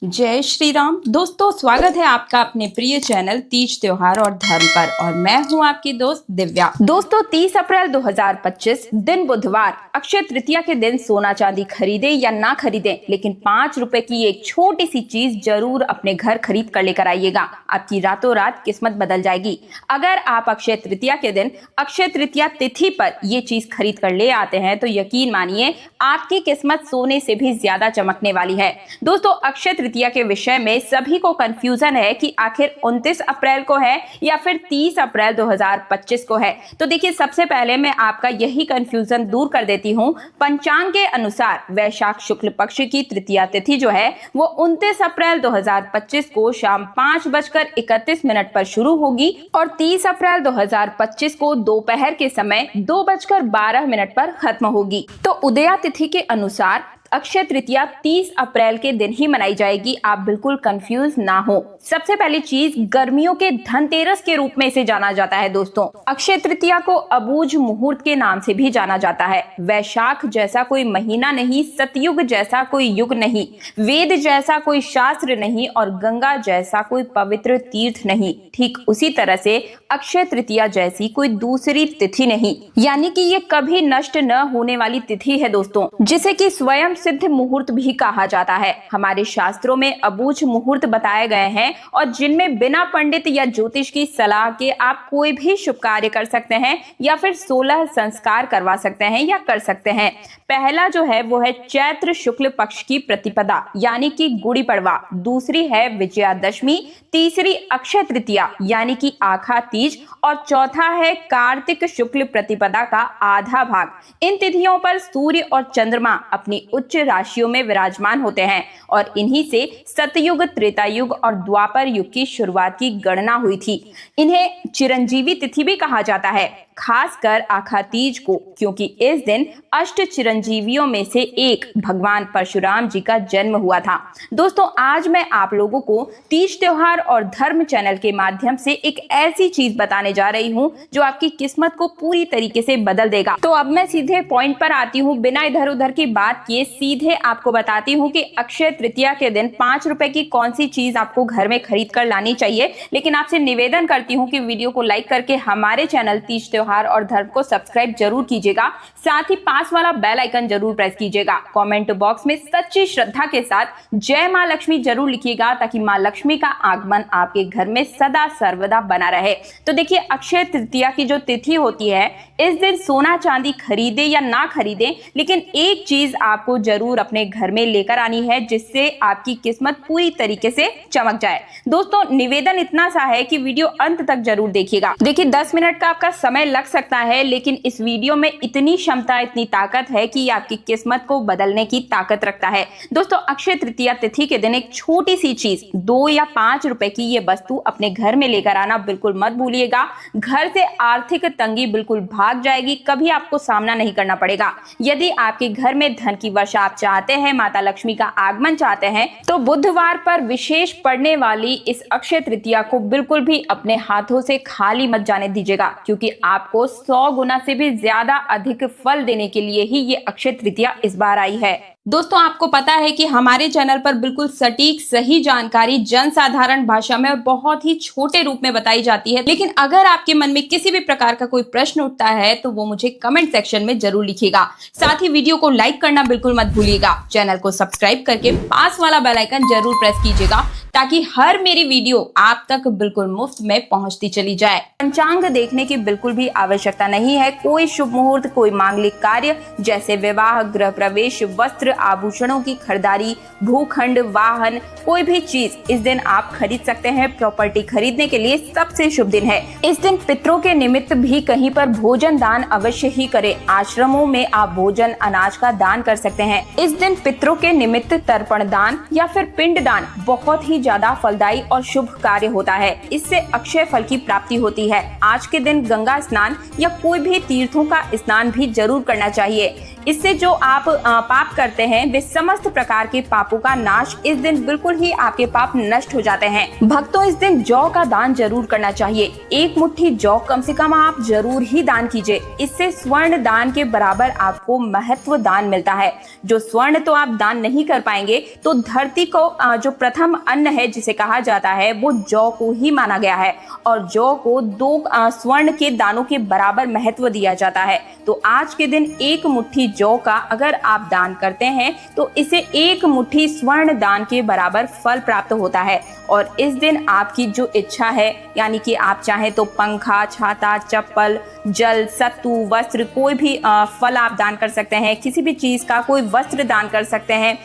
जय श्री राम दोस्तों, स्वागत है आपका अपने प्रिय चैनल तीज त्योहार और धर्म पर। और मैं हूं आपकी दोस्त दिव्या। दोस्तों, 30 अप्रैल 2025 दिन बुधवार, अक्षय तृतीया के दिन सोना चांदी खरीदे या ना खरीदे, लेकिन 5 रुपए की एक छोटी सी चीज जरूर अपने घर खरीद कर लेकर आइएगा। आपकी रातों रात किस्मत बदल जाएगी। अगर आप अक्षय तृतीया के दिन अक्षय तृतीया तिथि पर ये चीज खरीद कर ले आते हैं तो यकीन मानिए आपकी किस्मत सोने से भी ज्यादा चमकने वाली है। दोस्तों, अक्षय तृतीया के विषय में सभी को कंफ्यूजन है कि आखिर 29 अप्रैल को है या फिर 30 अप्रैल 2025 को है। तो देखिए, सबसे पहले मैं आपका यही कंफ्यूजन दूर कर देती हूं। पंचांग के अनुसार वैशाख शुक्ल पक्ष की तृतीया तिथि जो है वो 29 अप्रैल 2025 को शाम 5:31 पर शुरू होगी और 30 अप्रैल 2025 को दोपहर के समय 2:12 पर खत्म होगी। तो उदया तिथि के अनुसार अक्षय तृतीया 30 अप्रैल के दिन ही मनाई जाएगी। आप बिल्कुल कंफ्यूज ना हो। सबसे पहली चीज, गर्मियों के धनतेरस के रूप में इसे जाना जाता है। दोस्तों, अक्षय तृतीया को अबूझ मुहूर्त के नाम से भी जाना जाता है। वैशाख जैसा कोई महीना नहीं, सतयुग जैसा कोई युग नहीं, वेद जैसा कोई शास्त्र नहीं और गंगा जैसा कोई पवित्र तीर्थ नहीं। ठीक उसी तरह से अक्षय तृतीया जैसी कोई दूसरी तिथि नहीं, यानी कि ये कभी नष्ट न होने वाली तिथि है दोस्तों, जिसे कि स्वयं सिद्ध मुहूर्त भी कहा जाता है। हमारे शास्त्रों में अबूझ मुहूर्त बताए गए हैं और जिनमें बिना पंडित या ज्योतिष की सलाह के आप कोई भी शुभ कार्य कर सकते हैं या फिर 16 संस्कार करवा सकते हैं या कर सकते हैं। पहला जो है वो है चैत्र शुक्ल पक्ष की प्रतिपदा यानी कि गुड़ी पड़वा, दूसरी है विजयादशमी, तीसरी अक्षय तृतीया यानी कि आखा तीज और चौथा है कार्तिक शुक्ल प्रतिपदा का आधा भाग। इन तिथियों पर सूर्य और चंद्रमा अपनी उच्च राशियों में विराजमान होते हैं और इन्हीं से सतयुग, त्रेता युग और द्वापर युग की शुरुआत की गणना हुई थी। इन्हें चिरंजीवी तिथि भी कहा जाता है, खासकर आखा तीज को, क्योंकि इस दिन अष्ट चिरंजीवियों में से एक भगवान परशुराम जी का जन्म हुआ था। दोस्तों, आज मैं आप लोगों को तीज त्योहार और धर्म चैनल के माध्यम से एक ऐसी चीज बताने जा रही हूं जो आपकी किस्मत को पूरी तरीके से बदल देगा। तो अब मैं सीधे पॉइंट पर आती हूं, बिना इधर उधर की बात किए सीधे आपको बताती हूं कि अक्षय तृतीया के दिन 5 रुपए की कौन सी चीज आपको घर में खरीद कर लानी चाहिए। लेकिन आपसे निवेदन करती हूँ कि वीडियो को लाइक करके हमारे चैनल तीज त्योहार और धर्म को सब्सक्राइब जरूर कीजिएगा, साथ ही पास वाला बेल आइकन जरूर प्रेस कीजिएगा। कमेंट बॉक्स में सच्ची श्रद्धा के साथ जय मां लक्ष्मी जरूर लिखिएगा ताकि मां लक्ष्मी का आगमन आपके घर में सदा सर्वदा बना रहे। तो देखिए, अक्षय तृतीया की जो तिथि होती है, इस दिन सोना चांदी खरीदे या ना खरीदे, लेकिन एक चीज आपको जरूर अपने घर में लेकर आनी है जिससे आपकी किस्मत पूरी तरीके से चमक जाए। दोस्तों, निवेदन इतना सा है कि वीडियो अंत तक जरूर देखिएगा। देखिए, 10 मिनट का आपका समय लग सकता है, लेकिन इस वीडियो में इतनी क्षमता, इतनी ताकत है कि आपकी किस्मत को बदलने की ताकत रखता है। दोस्तों, अक्षय तृतीया तिथि के दिन एक छोटी सी चीज 2 या 5 रुपए की ये वस्तु अपने घर में लेकर आना बिल्कुल मत भूलिएगा। घर से आर्थिक तंगी बिल्कुल भाग जाएगी, कभी आपको सामना नहीं करना पड़ेगा। यदि आपके घर में धन की वर्षा आप चाहते हैं, माता लक्ष्मी का आगमन चाहते हैं, तो बुधवार पर विशेष पड़ने वाली इस अक्षय तृतीया को बिल्कुल भी अपने हाथों से खाली मत जाने दीजिएगा, क्योंकि आपको 100 गुना से भी ज्यादा अधिक फल देने के लिए ही ये अक्षय तृतीया इस बार आई है। दोस्तों, आपको पता है कि हमारे चैनल पर बिल्कुल सटीक सही जानकारी जन साधारण भाषा में और बहुत ही छोटे रूप में बताई जाती है। लेकिन अगर आपके मन में किसी भी प्रकार का कोई प्रश्न उठता है तो वो मुझे कमेंट सेक्शन में जरूर लिखिएगा। साथ ही वीडियो को लाइक करना बिल्कुल मत भूलिएगा। चैनल को सब्सक्राइब करके पास वाला बेल आइकन जरूर प्रेस कीजिएगा ताकि हर मेरी वीडियो आप तक बिल्कुल मुफ्त में पहुंचती चली जाए। पंचांग देखने की बिल्कुल भी आवश्यकता नहीं है। कोई शुभ मुहूर्त, कोई मांगलिक कार्य जैसे विवाह, गृह प्रवेश, वस्त्र, आभूषणों की खरीदारी, भूखंड, वाहन, कोई भी चीज इस दिन आप खरीद सकते हैं। प्रॉपर्टी खरीदने के लिए सबसे शुभ दिन है। इस दिन पितरों के निमित्त भी कहीं पर भोजन दान अवश्य ही करें। आश्रमों में आप भोजन, अनाज का दान कर सकते हैं। इस दिन पितरों के निमित्त तर्पण दान या फिर पिंड दान बहुत ही ज्यादा फलदायी और शुभ कार्य होता है। इससे अक्षय फल की प्राप्ति होती है। आज के दिन गंगा स्नान या कोई भी तीर्थों का स्नान भी जरूर करना चाहिए। इससे जो आप पाप करते करते हैं वे समस्त प्रकार के पापों का नाश इस दिन बिल्कुल ही आपके पाप नष्ट हो जाते हैं। भक्तों, इस दिन जौ का दान जरूर करना चाहिए। एक मुट्ठी जौ कम से कम आप जरूर ही दान कीजिए। इससे स्वर्ण दान के बराबर आपको महत्व दान मिलता है। जो स्वर्ण तो आप दान नहीं कर पाएंगे, तो धरती को जो प्रथम अन्न है जिसे कहा जाता है वो जौ को ही माना गया है और जौ को 2 स्वर्ण के दानों के बराबर महत्व दिया जाता है। तो आज के दिन एक मुट्ठी जौ का अगर आप दान करते हैं तो इसे एक मुट्ठी स्वर्ण दान के बराबर फल प्राप्त होता है। और इस दिन आपकी जो इच्छा है, यानी कि आप चाहे तो पंखा, छाता, चप्पल, जल, सत्तू, वस्त्र, कोई भी फल आप दान कर सकते हैं। किसी भी चीज का कोई वस्त्र दान कर सकते हैं।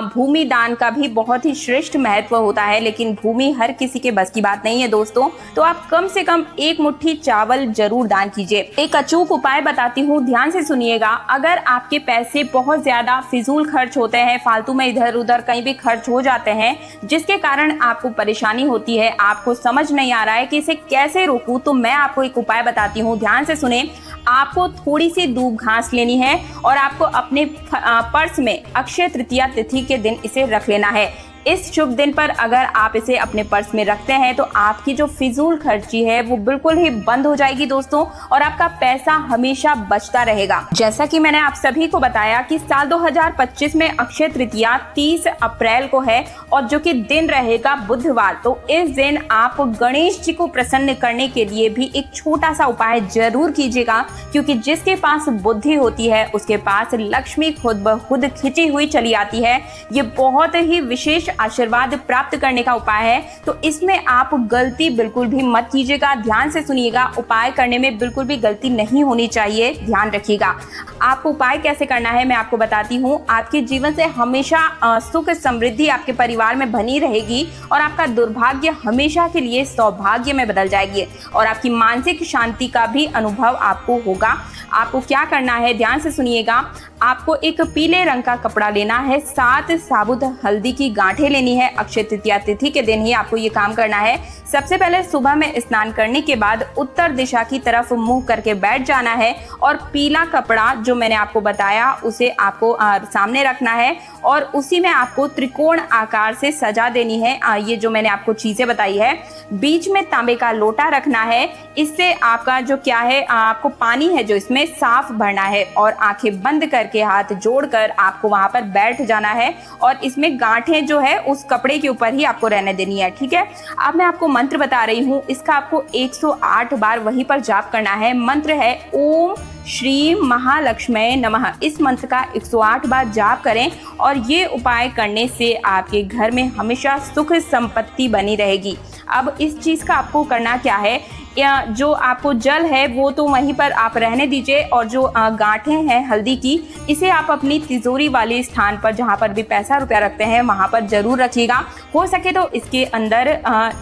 भूमि दान का भी बहुत ही श्रेष्ठ महत्व होता है, लेकिन भूमि हर किसी के बस की बात नहीं है दोस्तों। तो आप कम से कम एक मुट्ठी चावल जरूर दान कीजिए। एक अचूक उपाय बताती हूँ, ध्यान से सुनिएगा। अगर आपके पैसे बहुत ज्यादा फिजूल खर्च होते हैं, फालतू में इधर उधर कहीं भी खर्च हो जाते हैं, जिसके कारण आपको परेशानी होती है, आपको समझ नहीं आ रहा है कि इसे कैसे रोकूं, तो मैं आपको एक उपाय बताती हूँ, ध्यान से सुने। आपको थोड़ी सी दूब घास लेनी है और आपको अपने पर्स में अक्षय तृतीया तिथि के दिन इसे रख लेना है। इस शुभ दिन पर अगर आप इसे अपने पर्स में रखते हैं तो आपकी जो फिजूल खर्ची है वो बिल्कुल ही बंद हो जाएगी दोस्तों, और आपका पैसा हमेशा बचता रहेगा। जैसा कि मैंने आप सभी को बताया कि साल 2025 में अक्षय तृतीया 30 अप्रैल को है और जो कि दिन रहेगा बुधवार। तो इस दिन आप गणेश जी को प्रसन्न करने के लिए भी एक छोटा सा उपाय जरूर कीजिएगा, क्योंकि जिसके पास बुद्धि होती है उसके पास लक्ष्मी खुद ब खुद खिंची हुई चली आती है। ये बहुत ही विशेष आशीर्वाद प्राप्त करने का उपाय है, तो इसमें आप गलती बिल्कुल भी मत कीजिएगा। ध्यान से सुनिएगा, उपाय करने में बिल्कुल भी गलती नहीं होनी चाहिए, ध्यान रखिएगा। आपको उपाय कैसे करना है मैं आपको बताती हूँ। आपके जीवन से हमेशा सुख समृद्धि आपके परिवार में बनी रहेगी और आपका दुर्भाग्य हमेशा के लिए सौभाग्य में बदल जाएगी और आपकी मानसिक शांति का भी अनुभव आपको होगा। आपको क्या करना है, ध्यान से सुनिएगा। आपको एक पीले रंग का कपड़ा लेना है, 7 साबुत हल्दी की गांठें लेनी है। अक्षय तृतीया तिथि के दिन ही आपको ये काम करना है। सबसे पहले सुबह में स्नान करने के बाद उत्तर दिशा की तरफ मुंह करके बैठ जाना है और पीला कपड़ा जो मैंने आपको बताया उसे आपको सामने रखना है और उसी में आपको त्रिकोण आकार से सजा देनी है। ये जो मैंने आपको चीजें बताई है, बीच में तांबे का लोटा रखना है। इससे आपका जो क्या है, आपको पानी है जो इसमें साफ भरना है और आंखें बंद करके हाथ जोड़कर आपको वहां पर बैठ जाना है और इसमें गांठें जो है उस कपड़े के ऊपर ही आपको रहने देनी है, ठीक है। अब मैं आपको मंत्र बता रही हूँ, इसका आपको 108 बार वहीं पर जाप करना है। मंत्र है ओम श्री महालक्ष्मी नमः। इस मंत्र का 108 बार जाप करें और ये उपाय करने से आपके घर में हमेशा सुख संपत्ति बनी रहेगी। अब इस चीज का आपको करना क्या है, या जो आपको जल है वो तो वहीं पर आप रहने दीजिए और जो गांठें हैं हल्दी की, इसे आप अपनी तिजोरी वाले स्थान पर जहां पर भी पैसा रुपया रखते हैं वहां पर जरूर रखिएगा। हो सके तो इसके अंदर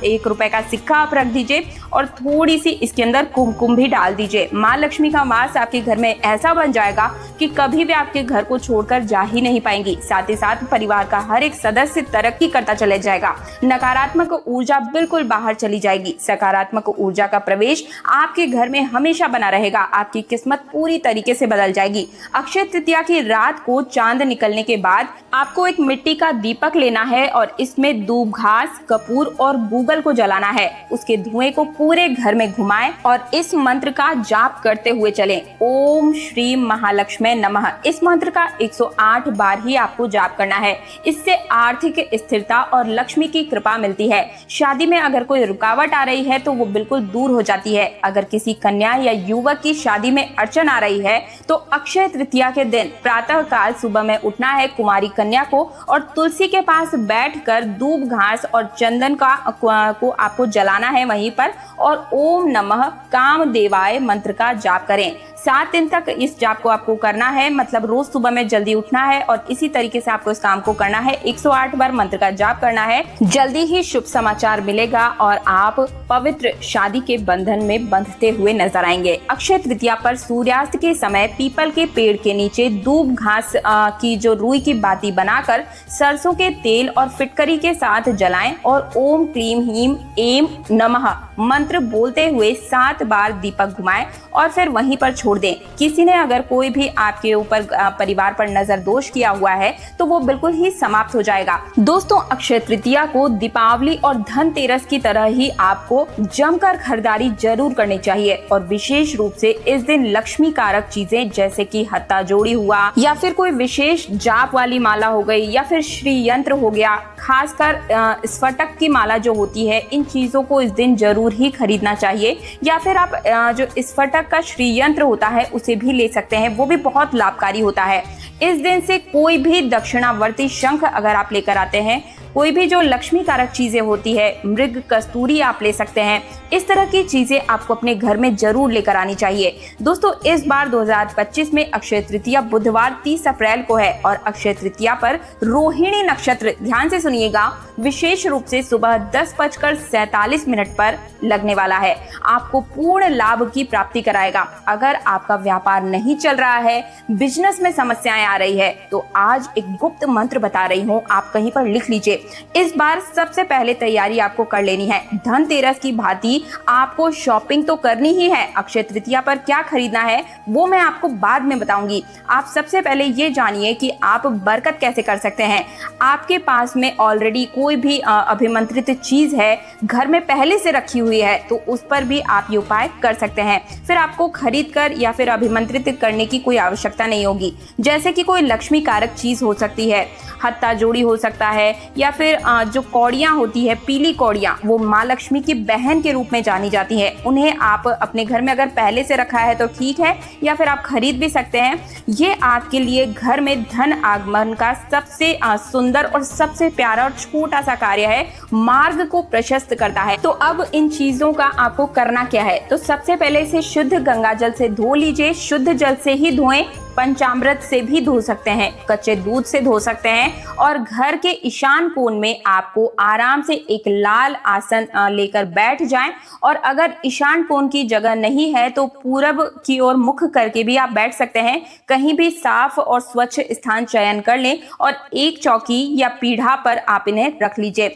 1 रुपए का सिक्का आप रख दीजिए और थोड़ी सी इसके अंदर कुमकुम भी डाल दीजिए। माँ लक्ष्मी का वास आपके घर में ऐसा बन जाएगा कि कभी भी आपके घर को छोड़कर जा ही नहीं पाएंगी। साथ ही साथ परिवार का हर एक सदस्य तरक्की करता चले जाएगा। नकारात्मक ऊर्जा बिल्कुल बाहर चली जाएगी। सकारात्मक ऊर्जा का प्रवेश आपके घर में हमेशा बना रहेगा। आपकी किस्मत पूरी तरीके से बदल जाएगी। अक्षय तृतीया की रात को चांद निकलने के बाद आपको एक मिट्टी का दीपक लेना है और इसमें दूब घास, कपूर और गूगल को जलाना है। उसके धुएं को पूरे घर में घुमाएं और इस मंत्र का जाप करते हुए चलें। ओम श्री महालक्ष्मी नमः। इस मंत्र का 108 बार ही आपको जाप करना है। इससे आर्थिक स्थिरता और लक्ष्मी की कृपा मिलती है। शादी में अगर कोई रुकावट आ रही है तो वो बिल्कुल दूर हो जाती है। अगर किसी कन्या या युवक की शादी में अड़चन आ रही है तो अक्षय तृतीया के दिन प्रातः काल सुबह में उठना है कुमारी कन्या को और तुलसी के पास बैठकर दूब घास और चंदन को आपको जलाना है वहीं पर और ओम नमः कामदेवाय मंत्र का जाप करें। 7 दिन तक इस जाप को आपको करना है, मतलब रोज सुबह में जल्दी उठना है और इसी तरीके से आपको इस काम को करना है। 108 बार मंत्र का जाप करना है। जल्दी ही शुभ समाचार मिलेगा और आप पवित्र शादी के बंधन में बंधते हुए नजर आएंगे। अक्षय तृतीया पर सूर्यास्त के समय पीपल के पेड़ के नीचे दूब घास की जो रुई की बाती बनाकर सरसों के तेल और फिटकरी के साथ जलाएं और ओम क्लीम हीम एम नमः मंत्र बोलते हुए 7 बार दीपक घुमाएं और फिर वहीं पर छोड़ छोड़ दें। किसी ने अगर कोई भी आपके ऊपर परिवार पर नजर दोष किया हुआ है तो वो बिल्कुल ही समाप्त हो जाएगा। दोस्तों, अक्षय तृतीया को दीपावली और धनतेरस की तरह ही आपको जमकर खरीदारी जरूर करनी चाहिए और विशेष रूप से इस दिन लक्ष्मी कारक चीजें जैसे कि हत्ता जोड़ी हुआ या फिर कोई विशेष जाप वाली माला हो गई या फिर श्री यंत्र हो गया, खासकर स्फटिक की माला जो होती है, इन चीजों को इस दिन जरूर ही खरीदना चाहिए। या फिर आप जो स्फटिक का श्री यंत्र होता है उसे भी ले सकते हैं, वो भी बहुत लाभकारी होता है। इस दिन से कोई भी दक्षिणावर्ती शंख अगर आप लेकर आते हैं, कोई भी जो लक्ष्मी कारक चीजें होती है, मृग कस्तूरी आप ले सकते हैं, इस तरह की चीजें आपको अपने घर में जरूर लेकर आनी चाहिए। दोस्तों, इस बार 2025 में अक्षय तृतीया बुधवार 30 अप्रैल को है और अक्षय तृतीया पर रोहिणी नक्षत्र, ध्यान से सुनिएगा, विशेष रूप से सुबह 10:47 पर लगने वाला है। आपको पूर्ण लाभ की प्राप्ति कराएगा। अगर आपका व्यापार नहीं चल रहा है, बिजनेस में समस्याएं आ रही है, तो आज एक गुप्त मंत्र बता रही हूँ, आप कहीं पर लिख लीजिए। इस बार सबसे पहले तैयारी आपको कर लेनी है। धनतेरस की भांति आपको शॉपिंग तो करनी ही है। अक्षय तृतीया पर क्या खरीदना है वो मैं आपको बाद में बताऊंगी। आप सबसे पहले ये जानिए कि आप बरकत कैसे कर सकते हैं। आपके पास में ऑलरेडी कोई भी अभिमंत्रित चीज है, घर में पहले से रखी हुई है, तो उस पर भी आप ये उपाय कर सकते हैं। फिर आपको खरीद कर या फिर अभिमंत्रित करने की कोई आवश्यकता नहीं होगी। जैसे कि कोई लक्ष्मी कारक चीज हो सकती है, हत्ता जोड़ी हो सकता है, या फिर जो कौड़ियाँ होती है, पीली कौड़ियाँ, वो माँ लक्ष्मी की बहन के रूप में जानी जाती है। उन्हें आप अपने घर में अगर पहले से रखा है तो ठीक है, या फिर आप खरीद भी सकते हैं। ये आपके लिए घर में धन आगमन का सबसे सुंदर और सबसे प्यारा और छोटा सा कार्य है, मार्ग को प्रशस्त करता है। तो अब इन चीजों का आपको करना क्या है, तो सबसे पहले इसे शुद्ध गंगा जल से धो लीजिए। शुद्ध जल से ही धोएं, पंचामृत से भी धो सकते हैं, कच्चे दूध से धो सकते हैं। और घर के ईशान कोण में आपको आराम से एक लाल आसन लेकर बैठ जाएं। और अगर ईशान कोण की जगह नहीं है तो पूरब की ओर मुख करके भी आप बैठ सकते हैं। कहीं भी साफ और स्वच्छ स्थान चयन कर लें और एक चौकी या पीढ़ा पर आप इन्हें रख लीजिए।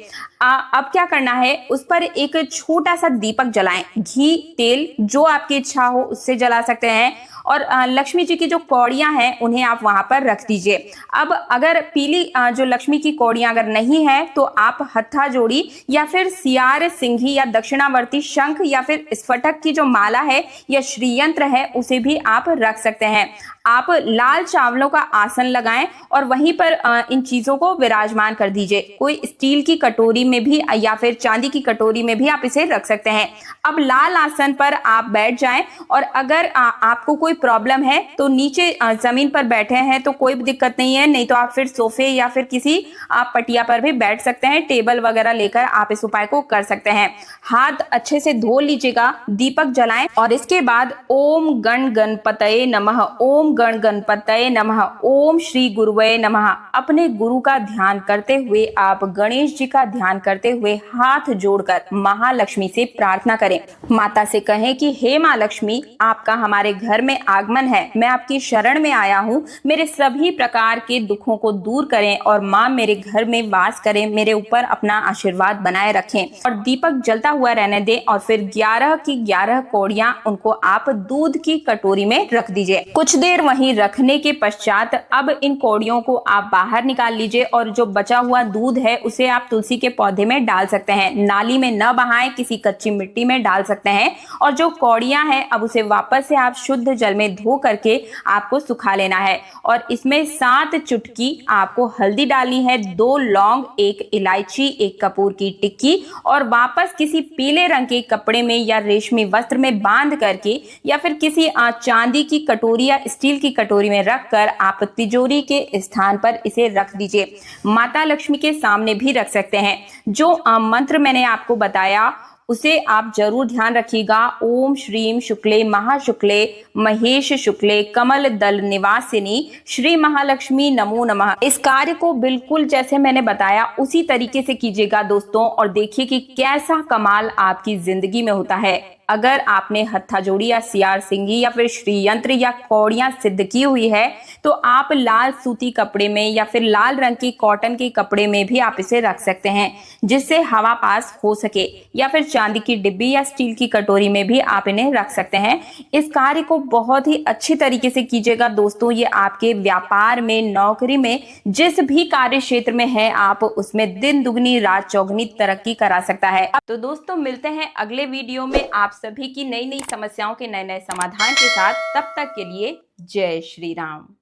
अब क्या करना है, उस पर एक छोटा सा दीपक जलाएं। घी, तेल जो आपकी इच्छा हो उससे जला सकते हैं। और लक्ष्मी जी की जो कौड़ियां हैं उन्हें आप वहां पर रख दीजिए। अब अगर पीली जो लक्ष्मी की कौड़ियां अगर नहीं है तो आप हत्था जोड़ी या फिर सियार, सिंघी या दक्षिणावर्ती शंख या फिर स्फटिक की जो माला है या श्रीयंत्र है उसे भी आप रख सकते हैं। आप लाल चावलों का आसन लगाएं और वहीं पर इन चीजों को विराजमान कर दीजिए। कोई स्टील की कटोरी में भी या फिर चांदी की कटोरी में भी आप इसे रख सकते हैं। अब लाल आसन पर आप बैठ जाएं और अगर आपको कोई प्रॉब्लम है तो नीचे जमीन पर बैठे हैं तो कोई दिक्कत नहीं है, नहीं तो आप फिर सोफे या फिर किसी आप पटिया पर भी बैठ सकते हैं। टेबल वगैरह लेकर आप इस उपाय को कर सकते हैं। हाथ अच्छे से धो लीजिएगा, दीपक जलाएं और इसके बाद ओम गण गणपतये नमः, ओम गण गणपतये नमः, ओम श्री गुरुवे नमः, अपने गुरु का ध्यान करते हुए आप गणेश जी का ध्यान करते हुए हाथ जोड़कर महालक्ष्मी से प्रार्थना करें। माता से कहें कि हे माँ लक्ष्मी, आपका हमारे घर में आगमन है, मैं आपकी शरण में आया हूँ, मेरे सभी प्रकार के दुखों को दूर करें और माँ मेरे घर में वास करें, मेरे ऊपर अपना आशीर्वाद बनाए रखें। और दीपक जलता हुआ रहने दें और फिर 11 की 11 कौड़ियां उनको आप दूध की कटोरी में रख दीजिए। कुछ देर वहीं रखने के पश्चात अब इन कौड़ियों को आप बाहर निकाल लीजिए और जो बचा हुआ दूध है उसे आप तुलसी के पौधे में डाल सकते हैं। नाली में न बहाएं, किसी कच्ची मिट्टी में डाल सकते हैं। और जो कौड़ियां हैं अब उसे वापस से आप शुद्ध जल में धो करके आपको सुखा लेना है। और इसमें 7 चुटकी आपको हल्दी डालनी है, 2 लौंग, 1 इलायची, 1 कपूर की टिक्की और वापस किसी पीले रंग के कपड़े में या रेशमी वस्त्र में बांध करके या फिर किसी चांदी की कटोरी या स्टील की कटोरी में रखकर आप तिजोरी के स्थान पर इसे रख दीजिए। माता लक्ष्मी के सामने भी रख सकते हैं। जो मंत्र मैंने आपको बताया उसे आप जरूर ध्यान रखिएगा। ओम श्रीम शुक्ले महाशुक्ले महेश शुक्ले कमल दल निवासिनी श्री महालक्ष्मी नमो नमः। इस कार्य को बिल्कुल जैसे मैंने बताया उसी तरीके से कीजिएगा दोस्तों, और देखिए कि कैसा कमाल आपकी जिंदगी में होता है। अगर आपने हत्थाजोड़ी या सियार सिंगी या फिर श्रीयंत्र या कौड़ियां सिद्ध की हुई है तो आप लाल सूती कपड़े में या फिर लाल रंग की कॉटन के कपड़े में भी आप इसे रख सकते हैं, जिससे हवा पास हो सके, या फिर चांदी की डिब्बी या स्टील की कटोरी में भी आप इन्हें रख सकते हैं। इस कार्य को बहुत ही अच्छी तरीके से कीजिएगा दोस्तों। ये आपके व्यापार में, नौकरी में, जिस भी कार्य क्षेत्र में है आप उसमें दिन दुगनी रात चौगुनी तरक्की करा सकता है। तो दोस्तों मिलते हैं अगले वीडियो में आप सभी की नई नई समस्याओं के नए नए समाधान के साथ। तब तक के लिए जय श्री राम।